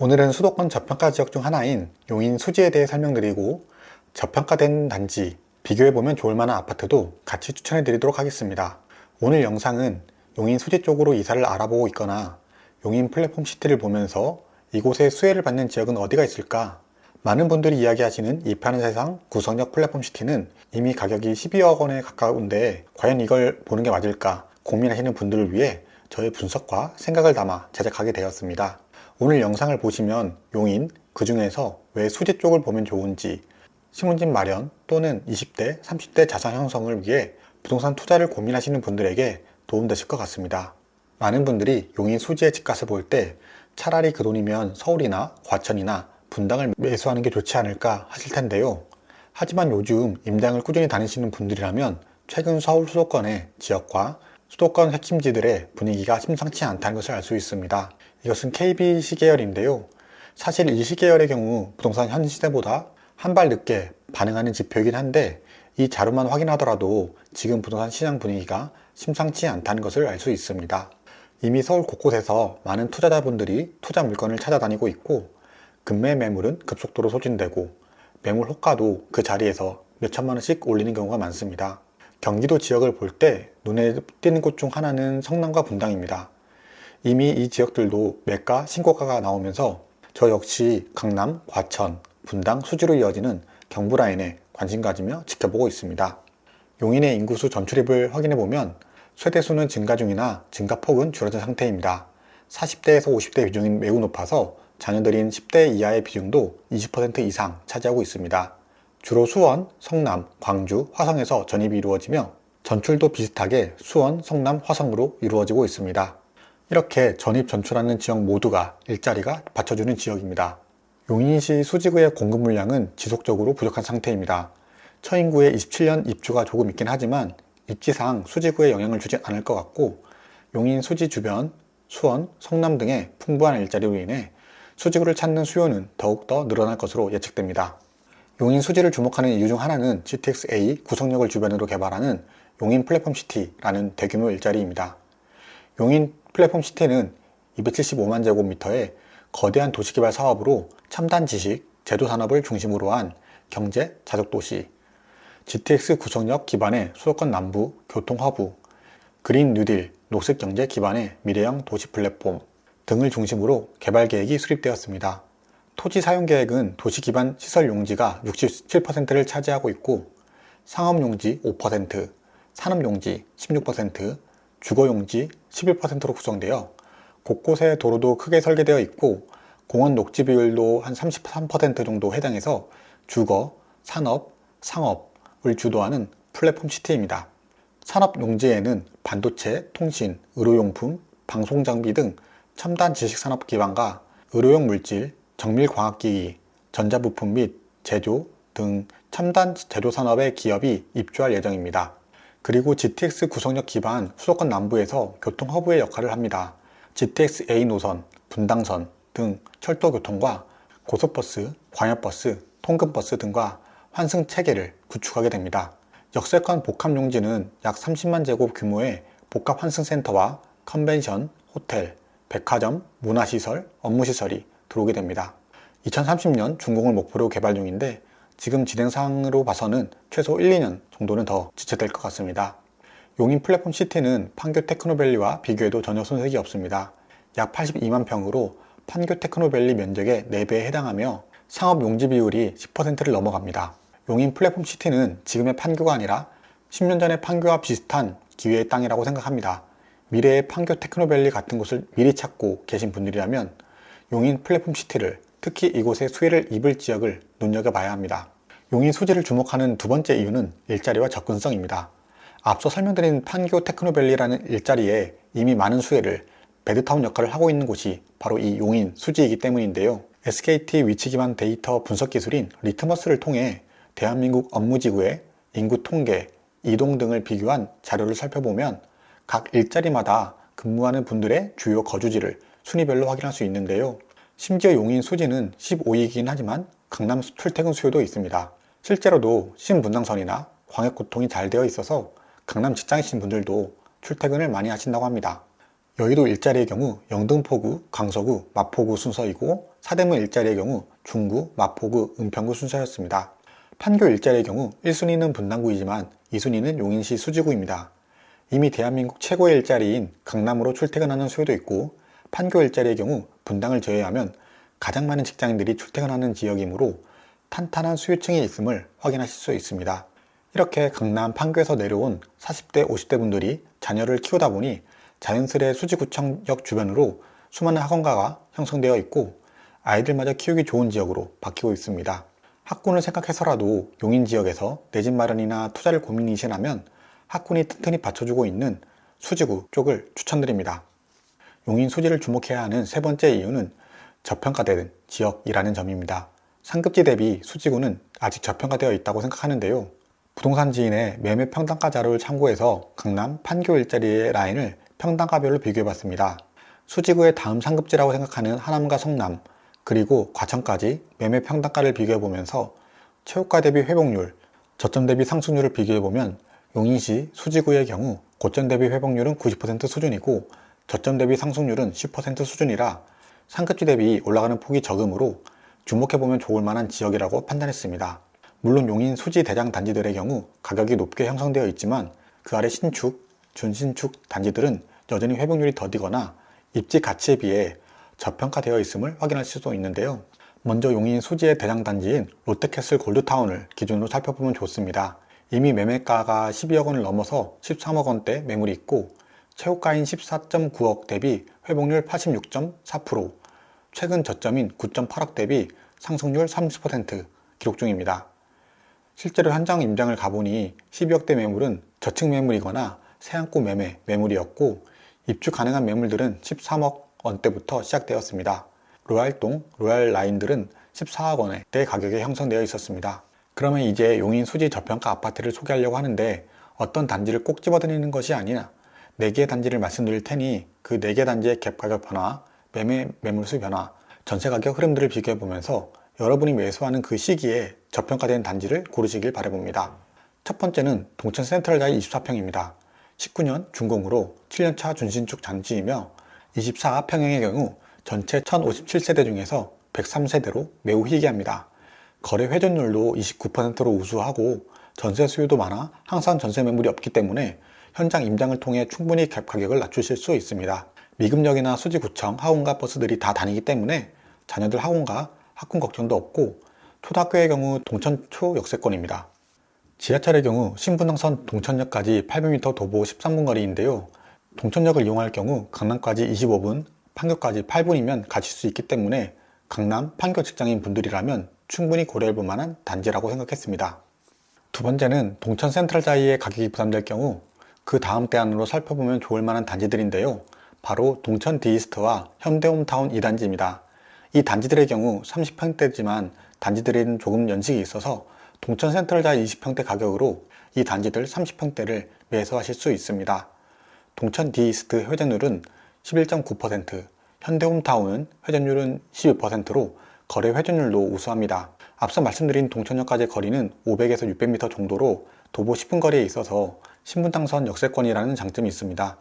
오늘은 수도권 저평가 지역 중 하나인 용인 수지에 대해 설명드리고 저평가된 단지, 비교해보면 좋을 만한 아파트도 같이 추천해드리도록 하겠습니다. 오늘 영상은 용인 수지 쪽으로 이사를 알아보고 있거나 용인 플랫폼 시티를 보면서 이곳에 수혜를 받는 지역은 어디가 있을까? 많은 분들이 이야기하시는 이 파는 세상 구성역 플랫폼 시티는 이미 가격이 12억 원에 가까운데 과연 이걸 보는 게 맞을까 고민하시는 분들을 위해 저의 분석과 생각을 담아 제작하게 되었습니다. 오늘 영상을 보시면 용인, 그 중에서 왜 수지 쪽을 보면 좋은지, 신혼집 마련 또는 20대, 30대 자산 형성을 위해 부동산 투자를 고민하시는 분들에게 도움되실 것 같습니다. 많은 분들이 용인 수지의 집값을 볼 때 차라리 그 돈이면 서울이나 과천이나 분당을 매수하는 게 좋지 않을까 하실 텐데요. 하지만 요즘 임장을 꾸준히 다니시는 분들이라면 최근 서울 수도권의 지역과 수도권 핵심지들의 분위기가 심상치 않다는 것을 알 수 있습니다. 이것은 KBC 계열인데요. 사실 이 시계열의 경우 부동산 현 시세보다 한 발 늦게 반응하는 지표이긴 한데 이 자료만 확인하더라도 지금 부동산 시장 분위기가 심상치 않다는 것을 알 수 있습니다. 이미 서울 곳곳에서 많은 투자자분들이 투자 물건을 찾아다니고 있고 급매 매물은 급속도로 소진되고 매물 호가도 그 자리에서 몇천만 원씩 올리는 경우가 많습니다. 경기도 지역을 볼 때 눈에 띄는 곳 중 하나는 성남과 분당입니다. 이미 이 지역들도 매가 신고가가 나오면서 저 역시 강남, 과천, 분당, 수지로 이어지는 경부 라인에 관심 가지며 지켜보고 있습니다. 용인의 인구수 전출입을 확인해보면 세대수는 증가 중이나 증가폭은 줄어든 상태입니다. 40대에서 50대 비중이 매우 높아서 자녀들인 10대 이하의 비중도 20% 이상 차지하고 있습니다. 주로 수원, 성남, 광주, 화성에서 전입이 이루어지며 전출도 비슷하게 수원, 성남, 화성으로 이루어지고 있습니다. 이렇게 전입 전출하는 지역 모두가 일자리가 받쳐주는 지역입니다. 용인시 수지구의 공급 물량은 지속적으로 부족한 상태입니다. 처인구의 27년 입주가 조금 있긴 하지만 입지상 수지구에 영향을 주지 않을 것 같고 용인 수지 주변, 수원, 성남 등의 풍부한 일자리로 인해 수지구를 찾는 수요는 더욱더 늘어날 것으로 예측됩니다. 용인 수지를 주목하는 이유 중 하나는 GTX-A 구성역을 주변으로 개발하는 용인 플랫폼 시티라는 대규모 일자리입니다. 용인 플랫폼 시티는 275만 제곱미터의 거대한 도시개발 사업으로 첨단 지식, 제조 산업을 중심으로 한 경제 자족도시, GTX 구성역 기반의 수도권 남부 교통 허브, 그린 뉴딜, 녹색 경제 기반의 미래형 도시 플랫폼 등을 중심으로 개발 계획이 수립되었습니다. 토지 사용 계획은 도시 기반 시설 용지가 67%를 차지하고 있고 상업 용지 5%, 산업 용지 16%, 주거 용지 11%로 구성되어 곳곳에 도로도 크게 설계되어 있고 공원 녹지 비율도 한 33% 정도 해당해서 주거, 산업, 상업을 주도하는 플랫폼 시티입니다. 산업 용지에는 반도체, 통신, 의료용품, 방송장비 등 첨단 지식산업 기반과 의료용 물질, 정밀광학기기, 전자부품 및 제조 등 첨단 제조산업의 기업이 입주할 예정입니다. 그리고 GTX 구성역 기반 수도권 남부에서 교통 허브의 역할을 합니다. GTX-A 노선, 분당선 등 철도 교통과 고속버스, 광역버스, 통근버스 등과 환승 체계를 구축하게 됩니다. 역세권 복합 용지는 약 30만 제곱 규모의 복합 환승센터와 컨벤션, 호텔, 백화점, 문화시설, 업무시설이 들어오게 됩니다. 2030년 준공을 목표로 개발 중인데 지금 진행 상황으로 봐서는 최소 1, 2년 정도는 더 지체될 것 같습니다. 용인 플랫폼 시티는 판교 테크노밸리와 비교해도 전혀 손색이 없습니다. 약 82만 평으로 판교 테크노밸리 면적의 4배에 해당하며 상업 용지 비율이 10%를 넘어갑니다. 용인 플랫폼 시티는 지금의 판교가 아니라 10년 전의 판교와 비슷한 기회의 땅이라고 생각합니다. 미래의 판교 테크노밸리 같은 곳을 미리 찾고 계신 분들이라면 용인 플랫폼 시티를 특히 이곳의 수혜를 입을 지역을 눈여겨봐야 합니다. 용인 수지를 주목하는 두 번째 이유는 일자리와 접근성입니다. 앞서 설명드린 판교 테크노밸리라는 일자리에 이미 많은 수혜를 베드타운 역할을 하고 있는 곳이 바로 이 용인 수지이기 때문인데요. SKT 위치 기반 데이터 분석 기술인 리트머스를 통해 대한민국 업무지구의 인구 통계, 이동 등을 비교한 자료를 살펴보면 각 일자리마다 근무하는 분들의 주요 거주지를 순위별로 확인할 수 있는데요. 심지어 용인 수지는 15위이긴 하지만 강남 출퇴근 수요도 있습니다. 실제로도 신분당선이나 광역교통이 잘 되어 있어서 강남 직장이신 분들도 출퇴근을 많이 하신다고 합니다. 여의도 일자리의 경우 영등포구, 강서구, 마포구 순서이고 사대문 일자리의 경우 중구, 마포구, 은평구 순서였습니다. 판교 일자리의 경우 1순위는 분당구이지만 2순위는 용인시 수지구입니다. 이미 대한민국 최고의 일자리인 강남으로 출퇴근하는 수요도 있고 판교 일자리의 경우 분당을 제외하면 가장 많은 직장인들이 출퇴근하는 지역이므로 탄탄한 수요층이 있음을 확인하실 수 있습니다. 이렇게 강남 판교에서 내려온 40대, 50대 분들이 자녀를 키우다 보니 자연스레 수지구청역 주변으로 수많은 학원가가 형성되어 있고 아이들마저 키우기 좋은 지역으로 바뀌고 있습니다. 학군을 생각해서라도 용인 지역에서 내 집 마련이나 투자를 고민이시라면 학군이 튼튼히 받쳐주고 있는 수지구 쪽을 추천드립니다. 용인 수지를 주목해야 하는 세 번째 이유는 저평가된 지역이라는 점입니다. 상급지 대비 수지구는 아직 저평가되어 있다고 생각하는데요. 부동산 지인의 매매 평당가 자료를 참고해서 강남 판교 일자리의 라인을 평당가별로 비교해봤습니다. 수지구의 다음 상급지라고 생각하는 하남과 성남, 그리고 과천까지 매매 평당가를 비교해보면서 최고가 대비 회복률, 저점 대비 상승률을 비교해보면 용인시 수지구의 경우 고점 대비 회복률은 90% 수준이고 저점 대비 상승률은 10% 수준이라 상급지 대비 올라가는 폭이 적으므로 주목해보면 좋을 만한 지역이라고 판단했습니다. 물론 용인 수지 대장 단지들의 경우 가격이 높게 형성되어 있지만 그 아래 신축, 준신축 단지들은 여전히 회복률이 더디거나 입지 가치에 비해 저평가되어 있음을 확인하실 수 있는데요. 먼저 용인 수지의 대장 단지인 롯데캐슬 골드타운을 기준으로 살펴보면 좋습니다. 이미 매매가가 12억 원을 넘어서 13억 원대 매물이 있고 최고가인 14.9억 대비 회복률 86.4%, 최근 저점인 9.8억 대비 상승률 30% 기록 중입니다. 실제로 현장 임장을 가보니 12억대 매물은 저층 매물이거나 세안고 매물이었고 입주 가능한 매물들은 13억 원대부터 시작되었습니다. 로얄동, 로얄라인들은 14억 원대 가격에 형성되어 있었습니다. 그러면 이제 용인 수지 저평가 아파트를 소개하려고 하는데 어떤 단지를 꼭 집어드리는 것이 아니라 4개의 단지를 말씀드릴 테니 그 4개 단지의 갭 가격 변화, 매물수 변화, 전세 가격 흐름들을 비교해보면서 여러분이 매수하는 그 시기에 저평가된 단지를 고르시길 바라봅니다. 첫 번째는 동천 센트럴자이 24평입니다. 19년 준공으로 7년차 준신축 단지이며 24평형의 경우 전체 1057세대 중에서 103세대로 매우 희귀합니다. 거래 회전율도 29%로 우수하고 전세 수요도 많아 항상 전세 매물이 없기 때문에 현장 임장을 통해 충분히 갭 가격을 낮추실 수 있습니다. 미금역이나 수지구청, 학원가 버스들이 다 다니기 때문에 자녀들 학원가, 학군 걱정도 없고 초등학교의 경우 동천초 역세권입니다. 지하철의 경우 신분당선 동천역까지 800m 도보 13분 거리인데요. 동천역을 이용할 경우 강남까지 25분, 판교까지 8분이면 가실 수 있기 때문에 강남, 판교 직장인 분들이라면 충분히 고려해볼 만한 단지라고 생각했습니다. 두 번째는 동천 센트럴자이의 가격이 부담될 경우 그 다음 대안으로 살펴보면 좋을 만한 단지들인데요. 바로 동천 디이스트와 현대홈타운 2단지입니다. 이 단지들의 경우 30평대지만 단지들은 조금 연식이 있어서 동천 센트럴자이 20평대 가격으로 이 단지들 30평대를 매수하실 수 있습니다. 동천 디이스트 회전율은 11.9%, 현대홈타운은 회전율은 12%로 거래 회전율도 우수합니다. 앞서 말씀드린 동천역까지의 거리는 500에서 600m 정도로 도보 10분 거리에 있어서 신분당선 역세권이라는 장점이 있습니다.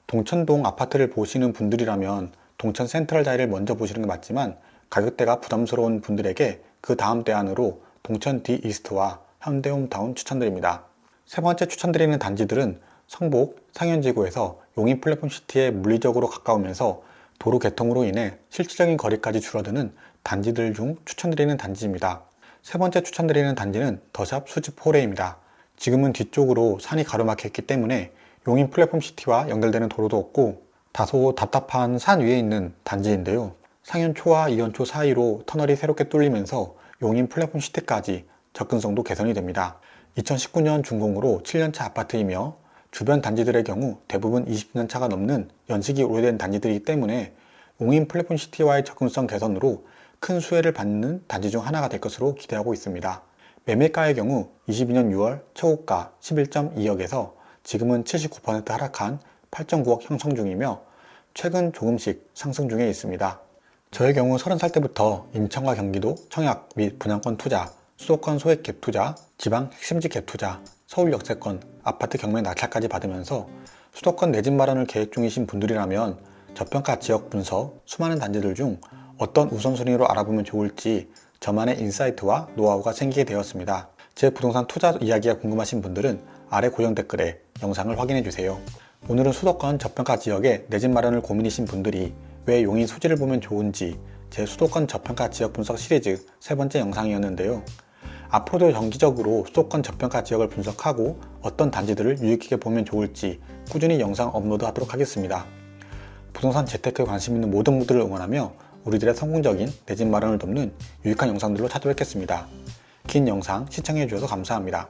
동천동 아파트를 보시는 분들이라면 동천 센트럴자이를 먼저 보시는 게 맞지만 가격대가 부담스러운 분들에게 그 다음 대안으로 동천 디이스트와 현대홈타운 추천드립니다. 세 번째 추천드리는 단지들은 성북, 상현지구에서 용인 플랫폼시티에 물리적으로 가까우면서 도로 개통으로 인해 실질적인 거리까지 줄어드는 단지들 중 추천드리는 단지입니다. 세 번째 추천드리는 단지는 더샵 수지포레입니다. 지금은 뒤쪽으로 산이 가로막혀있기 때문에 용인 플랫폼시티와 연결되는 도로도 없고 다소 답답한 산 위에 있는 단지인데요. 상현초와 이현초 사이로 터널이 새롭게 뚫리면서 용인 플랫폼시티까지 접근성도 개선이 됩니다. 2019년 준공으로 7년차 아파트이며 주변 단지들의 경우 대부분 20년차가 넘는 연식이 오래된 단지들이기 때문에 용인 플랫폼시티와의 접근성 개선으로 큰 수혜를 받는 단지 중 하나가 될 것으로 기대하고 있습니다. 매매가의 경우 22년 6월 최고가 11.2억에서 지금은 79% 하락한 8.9억 형성 중이며 최근 조금씩 상승 중에 있습니다. 저의 경우 30살 때부터 인천과 경기도 청약 및 분양권 투자, 수도권 소액 갭 투자, 지방 핵심지 갭 투자, 서울 역세권, 아파트 경매 낙찰까지 받으면서 수도권 내 집 마련을 계획 중이신 분들이라면 저평가 지역 분석, 수많은 단지들 중 어떤 우선순위로 알아보면 좋을지 저만의 인사이트와 노하우가 생기게 되었습니다. 제 부동산 투자 이야기가 궁금하신 분들은 아래 고정 댓글에 영상을 확인해 주세요. 오늘은 수도권 저평가 지역에 내 집 마련을 고민이신 분들이 왜 용인 수지를 보면 좋은지 제 수도권 저평가 지역 분석 시리즈 세 번째 영상이었는데요. 앞으로도 정기적으로 수도권 저평가 지역을 분석하고 어떤 단지들을 유익하게 보면 좋을지 꾸준히 영상 업로드하도록 하겠습니다. 부동산 재테크에 관심 있는 모든 분들을 응원하며 우리들의 성공적인 내 집 마련을 돕는 유익한 영상들로 찾아뵙겠습니다. 긴 영상 시청해 주셔서 감사합니다.